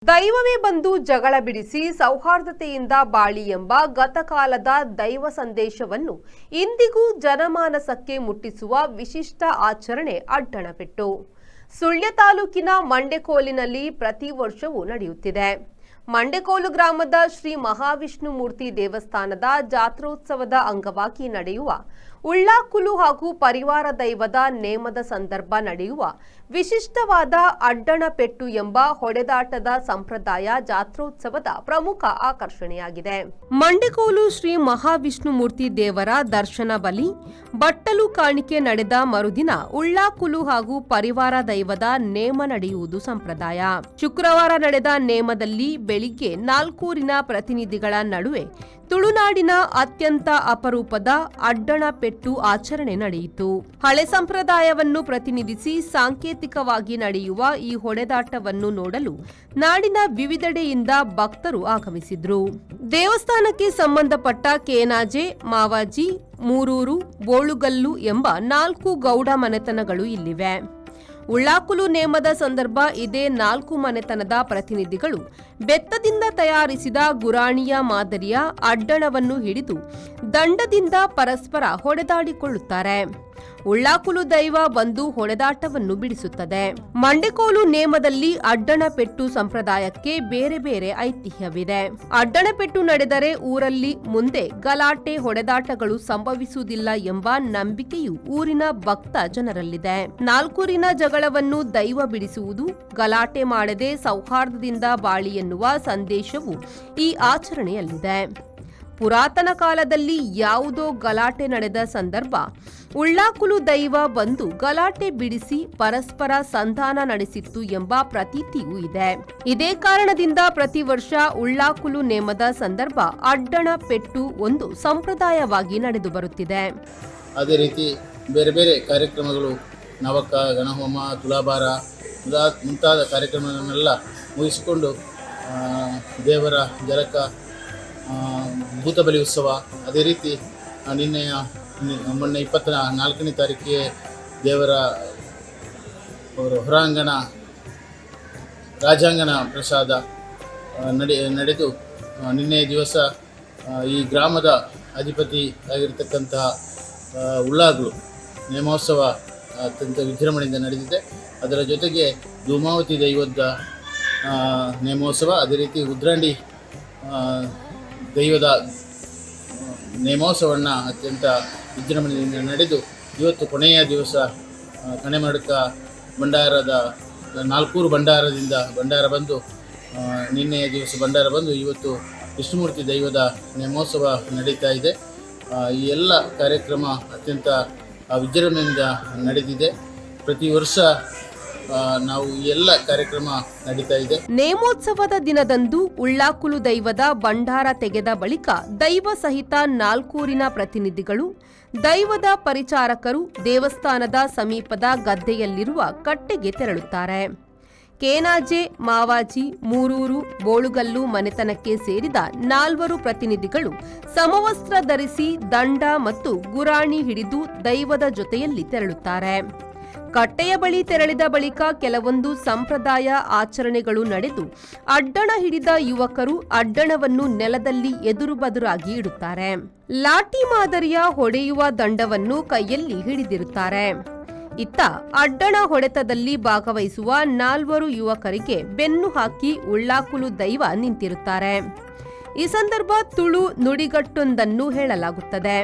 ದೈವವೇ ಬಂದು ಜಗಳ ಬಿಡಿಸಿ ಸೌಹಾರ್ದತೆಯಿಂದ ಬಾಳಿ ಎಂಬ ಗತಕಾಲದ ದೈವ ಸಂದೇಶವನ್ನು ಇಂದಿಗೂ ಜನಮಾನಸಕ್ಕೆ ಮುಟ್ಟಿಸುವ ವಿಶಿಷ್ಟ ಆಚರಣೆ ಅಡ್ಡಣಪೆಟ್ಟು ಸುಳ್ಯ ತಾಲೂಕಿನ ಮಂಡೆಕೋಲಿನಲ್ಲಿ ಪ್ರತಿ ವರ್ಷವೂ ನಡೆಯುತ್ತಿದೆ. ಮಂಡೆಕೋಲು ಗ್ರಾಮದ ಶ್ರೀ ಮಹಾವಿಷ್ಣು ಮೂರ್ತಿ ದೇವಸ್ಥಾನದ ಜಾತ್ರೋತ್ಸವದ ಅಂಗವಾಗಿ ನಡೆಯುವ ಉಳ್ಳಾಕುಲು ಹಾಗೂ ಪರಿವಾರ ದೈವದ ನೇಮದ ಸಂದರ್ಭ ನಡೆಯುವ ವಿಶಿಷ್ಟವಾದ ಅಡ್ಡಣಪೆಟ್ಟು ಎಂಬ ಹೊಡೆದಾಟದ ಸಂಪ್ರದಾಯ ಜಾತ್ರೋತ್ಸವದ ಪ್ರಮುಖ ಆಕರ್ಷಣೆಯಾಗಿದೆ. ಮಂಡೆಕೋಲು ಶ್ರೀ ಮಹಾವಿಷ್ಣು ಮೂರ್ತಿ ದೇವರ ದರ್ಶನ ಬಲಿ ಬಟ್ಟಲು ಕಾಣಿಕೆ ನಡೆದ ಮರುದಿನ ಉಳ್ಳಾಕುಲು ಹಾಗೂ ಪರಿವಾರ ದೈವದ ನೇಮ ನಡೆಯುವುದು ಸಂಪ್ರದಾಯ. ಶುಕ್ರವಾರ ನಡೆದ ನೇಮದಲ್ಲಿ ಬೆಳಿಗ್ಗೆ 4 ಊರಿನ ಪ್ರತಿನಿಧಿಗಳ ನಡುವೆ ತುಳುನಾಡಿನ ಅತ್ಯಂತ ಅಪರೂಪದ ಅಡ್ಡಣಪೆಟ್ಟು ಆಚರಣೆ ನಡೆಯಿತು. ಹಳೆ ಸಂಪ್ರದಾಯವನ್ನು ಪ್ರತಿನಿಧಿಸಿ ಸಾಂಕೇತಿಕವಾಗಿ ನಡೆಯುವ ಈ ಹೊಡೆದಾಟವನ್ನು ನೋಡಲು ನಾಡಿನ ವಿವಿಧೆಡೆಯಿಂದ ಭಕ್ತರು ಆಗಮಿಸಿದ್ರು. ದೇವಸ್ಥಾನಕ್ಕೆ ಸಂಬಂಧಪಟ್ಟ ಕೇನಾಜೆ, ಮಾವಾಜಿ, ಮೂರೂರು, ಬೋಳುಗಲ್ಲು ಎಂಬ 4 ಗೌಡ ಮನೆತನಗಳು ಇಲ್ಲಿವೆ. ಉಳ್ಳಾಕುಲು ನೇಮದ ಸಂದರ್ಭ ಇದೇ 4 ಮನೆತನದ ಪ್ರತಿನಿಧಿಗಳು ಬೆತ್ತದಿಂದ ತಯಾರಿಸಿದ ಗುರಾಣಿಯ ಮಾದರಿಯ ಅಡ್ಡಣವನ್ನು ಹಿಡಿದು ದಂಡದಿಂದ ಪರಸ್ಪರ ಹೊಡೆದಾಡಿಕೊಳ್ಳುತ್ತಾರೆ. ಉಳ್ಳಾಕುಲು ದೈವ ಬಂದು ಹೊಡೆದಾಟವನ್ನು ಬಿಡಿಸುತ್ತದೆ. ಮಂಡೆಕೋಲು ನೇಮದಲ್ಲಿ ಅಡ್ಡಣಪೆಟ್ಟು ಸಂಪ್ರದಾಯಕ್ಕೆ ಬೇರೆ ಬೇರೆ ಐತಿಹ್ಯವಿದೆ. ಅಡ್ಡಣಪೆಟ್ಟು ನಡೆದರೆ ಊರಲ್ಲಿ ಮುಂದೆ ಗಲಾಟೆ ಹೊಡೆದಾಟಗಳು ಸಂಭವಿಸುವುದಿಲ್ಲ ಎಂಬ ನಂಬಿಕೆಯು ಊರಿನ ಭಕ್ತ ಜನರಲ್ಲಿದೆ. 4 ಊರಿನ ಜಗಳವನ್ನು ದೈವ ಬಿಡಿಸುವುದು, ಗಲಾಟೆ ಮಾಡದೆ ಸೌಹಾರ್ದದಿಂದ ಬಾಳಿ ಎನ್ನುವ ಸಂದೇಶವು ಈ ಆಚರಣೆಯಲ್ಲಿದೆ. ಪುರಾತನ ಕಾಲದಲ್ಲಿ ಯಾವುದೋ ಗಲಾಟೆ ನಡೆದ ಸಂದರ್ಭ ಉಳ್ಳಾಕುಲು ದೈವ ಬಂದು ಗಲಾಟೆ ಬಿಡಿಸಿ ಪರಸ್ಪರ ಸಂಧಾನ ನಡೆಸಿತ್ತು ಎಂಬ ಪ್ರತೀತಿಯೂ ಇದೆ. ಇದೇ ಕಾರಣದಿಂದ ಪ್ರತಿ ವರ್ಷ ಉಳ್ಳಾಕುಲು ನೇಮದ ಸಂದರ್ಭ ಅಡ್ಡಣಪೆಟ್ಟು ಒಂದು ಸಂಪ್ರದಾಯವಾಗಿ ನಡೆದು ಬರುತ್ತಿದೆ. ಅದೇ ರೀತಿ ಬೇರೆ ಬೇರೆ ಕಾರ್ಯಕ್ರಮಗಳು, ನವಕ, ಗಣಹೋಮ, ತುಲಾಭಾರ ಮುಂತಾದ ಕಾರ್ಯಕ್ರಮಗಳನ್ನೆಲ್ಲ ಮುಗಿಸಿಕೊಂಡು ದೇವರ ಜಲಕ, ಭೂತಬಲಿ ಉತ್ಸವ, ಅದೇ ರೀತಿ ಮೊನ್ನೆ 24ನೇ ತಾರೀಕಿಗೆ ದೇವರ ಹೊರಾಂಗಣ ರಾಜಾಂಗಣ ಪ್ರಸಾದ ನಡೆದು ನಿನ್ನೆ ದಿವಸ ಈ ಗ್ರಾಮದ ಅಧಿಪತಿ ಆಗಿರತಕ್ಕಂತಹ ಉಳ್ಳಾಗಲು ನೇಮೋತ್ಸವ ಅತ್ಯಂತ ವಿಜೃಂಭಣೆಯಿಂದ ನಡೆದಿದೆ. ಅದರ ಜೊತೆಗೆ ಧೂಮಾವತಿ ದೈವದ ನೇಮೋತ್ಸವ, ಅದೇ ರೀತಿ ಉದ್ರಂಡಿ ದೈವದ ನೇಮೋತ್ಸವವನ್ನು ಅತ್ಯಂತ ವಿಜೃಂಭಣೆಯಿಂದ ನಡೆದು ಇವತ್ತು ಕೊನೆಯ ದಿವಸ ಕಣೆಮಡಕ ಭಂಡಾರದ 4 ಭಂಡಾರದಿಂದ ಭಂಡಾರ ಬಂದು ನಿನ್ನೆಯ ದಿವಸ ಭಂಡಾರ ಬಂದು ಇವತ್ತು ವಿಷ್ಣುಮೂರ್ತಿ ದೈವದ ನೇಮೋತ್ಸವ ನಡೀತಾ ಇದೆ. ಈ ಎಲ್ಲ ಕಾರ್ಯಕ್ರಮ ಅತ್ಯಂತ ವಿಜೃಂಭಣೆಯಿಂದ ನಡೆದಿದೆ. ಪ್ರತಿ ವರ್ಷ ನಾವು ಎಲ್ಲ ಕಾರ್ಯಕ್ರಮ ನಡೀತಾ ಇದೆ. ನೇಮೋತ್ಸವದ ದಿನದಂದು ಉಳ್ಳಾಕುಲು ದೈವದ ಭಂಡಾರ ತೆಗೆದ ಬಳಿಕ ದೈವ ಸಹಿತ 4 ಊರಿನ ಪ್ರತಿನಿಧಿಗಳು, ದೈವದ ಪರಿಚಾರಕರು ದೇವಸ್ಥಾನದ ಸಮೀಪದ ಗದ್ದೆಯಲ್ಲಿರುವ ಕಟ್ಟೆಗೆ ತೆರಳುತ್ತಾರೆ. ಕೇನಾಜೆ, ಮಾವಾಜಿ, ಮೂರೂರು, ಬೋಳುಗಲ್ಲು ಮನೆತನಕ್ಕೆ ಸೇರಿದ 4 ಪ್ರತಿನಿಧಿಗಳು ಸಮವಸ್ತ್ರ ಧರಿಸಿ ದಂಡ ಮತ್ತು ಗುರಾಣಿ ಹಿಡಿದು ದೈವದ ಜೊತೆಯಲ್ಲಿ ತೆರಳುತ್ತಾರೆ. ಕಟ್ಟೆಯ ಬಳಿ ತೆರಳಿದ ಬಳಿಕ ಕೆಲವೊಂದು ಸಂಪ್ರದಾಯ ಆಚರಣೆಗಳು ನಡೆದು ಅಡ್ಡಣ ಹಿಡಿದ ಯುವಕರು ಅಡ್ಡಣವನ್ನು ನೆಲದಲ್ಲಿ ಎದುರುಬದುರಾಗಿ ಇಡುತ್ತಾರೆ. ಲಾಠಿ ಮಾದರಿಯ ಹೊಡೆಯುವ ದಂಡವನ್ನು ಕೈಯಲ್ಲಿ ಹಿಡಿದಿರುತ್ತಾರೆ. ಇತ್ತ ಅಡ್ಡಣ ಹೊಡೆತದಲ್ಲಿ ಭಾಗವಹಿಸುವ 4 ಯುವಕರಿಗೆ ಬೆನ್ನು ಹಾಕಿ ಉಳ್ಳಾಕುಲು ದೈವ ನಿಂತಿರುತ್ತಾರೆ. ಈ ಸಂದರ್ಭ ತುಳು ನುಡಿಗಟ್ಟೊಂದನ್ನು ಹೇಳಲಾಗುತ್ತದೆ.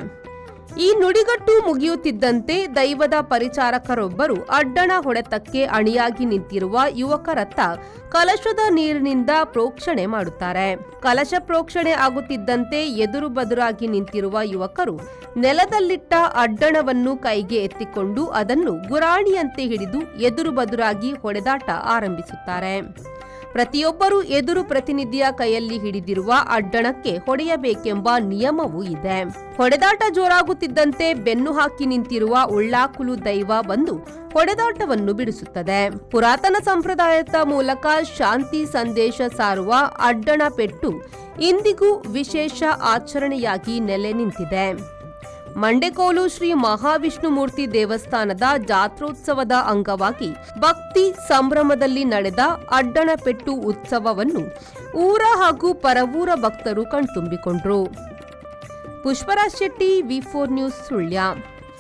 ಈ ನುಡಿಗಟ್ಟು ಮುಗಿಯುತ್ತಿದ್ದಂತೆ ದೈವದ ಪರಿಚಾರಕರೊಬ್ಬರು ಅಡ್ಡಣ ಹೊಡೆತಕ್ಕೆ ಅಣಿಯಾಗಿ ನಿಂತಿರುವ ಯುವಕರತ್ತ ಕಲಶದ ನೀರಿನಿಂದ ಪ್ರೋಕ್ಷಣೆ ಮಾಡುತ್ತಾರೆ. ಕಲಶ ಪ್ರೋಕ್ಷಣೆ ಆಗುತ್ತಿದ್ದಂತೆ ಎದುರು ಬದುರಾಗಿ ನಿಂತಿರುವ ಯುವಕರು ನೆಲದಲ್ಲಿಟ್ಟ ಅಡ್ಡಣವನ್ನು ಕೈಗೆ ಎತ್ತಿಕೊಂಡು ಅದನ್ನು ಗುರಾಣಿಯಂತೆ ಹಿಡಿದು ಎದುರು ಬದುರಾಗಿ ಹೊಡೆದಾಟ ಆರಂಭಿಸುತ್ತಾರೆ. ಪ್ರತಿಯೊಬ್ಬರೂ ಎದುರು ಪ್ರತಿನಿಧಿಯ ಕೈಯಲ್ಲಿ ಹಿಡಿದಿರುವ ಅಡ್ಡಣಕ್ಕೆ ಹೊಡೆಯಬೇಕೆಂಬ ನಿಯಮವೂ ಇದೆ. ಹೊಡೆದಾಟ ಜೋರಾಗುತ್ತಿದ್ದಂತೆ ಬೆನ್ನು ಹಾಕಿ ನಿಂತಿರುವ ಉಳ್ಳಾಕುಲು ದೈವ ಬಂದು ಹೊಡೆದಾಟವನ್ನು ಬಿಡಿಸುತ್ತದೆ. ಪುರಾತನ ಸಂಪ್ರದಾಯದ ಮೂಲಕ ಶಾಂತಿ ಸಂದೇಶ ಸಾರುವ ಅಡ್ಡಣಪೆಟ್ಟು ಇಂದಿಗೂ ವಿಶೇಷ ಆಚರಣೆಯಾಗಿ ನೆಲೆ ನಿಂತಿದೆ. ಮಂಡೆಕೋಲು ಶ್ರೀ ಮಹಾವಿಷ್ಣುಮೂರ್ತಿ ದೇವಸ್ಥಾನದ ಜಾತ್ರೋತ್ಸವದ ಅಂಗವಾಗಿ ಭಕ್ತಿ ಸಂಭ್ರಮದಲ್ಲಿ ನಡೆದ ಅಡ್ಡಣಪೆಟ್ಟು ಉತ್ಸವವನ್ನು ಊರ ಹಾಗೂ ಪರವೂರ ಭಕ್ತರು ಕಣ್ತುಂಬಿಕೊಂಡರು. ಪುಷ್ಪರಾಜ್ ಶೆಟ್ಟಿ, ವಿ4 ನ್ಯೂಸ್, ಸುಳ್ಯ.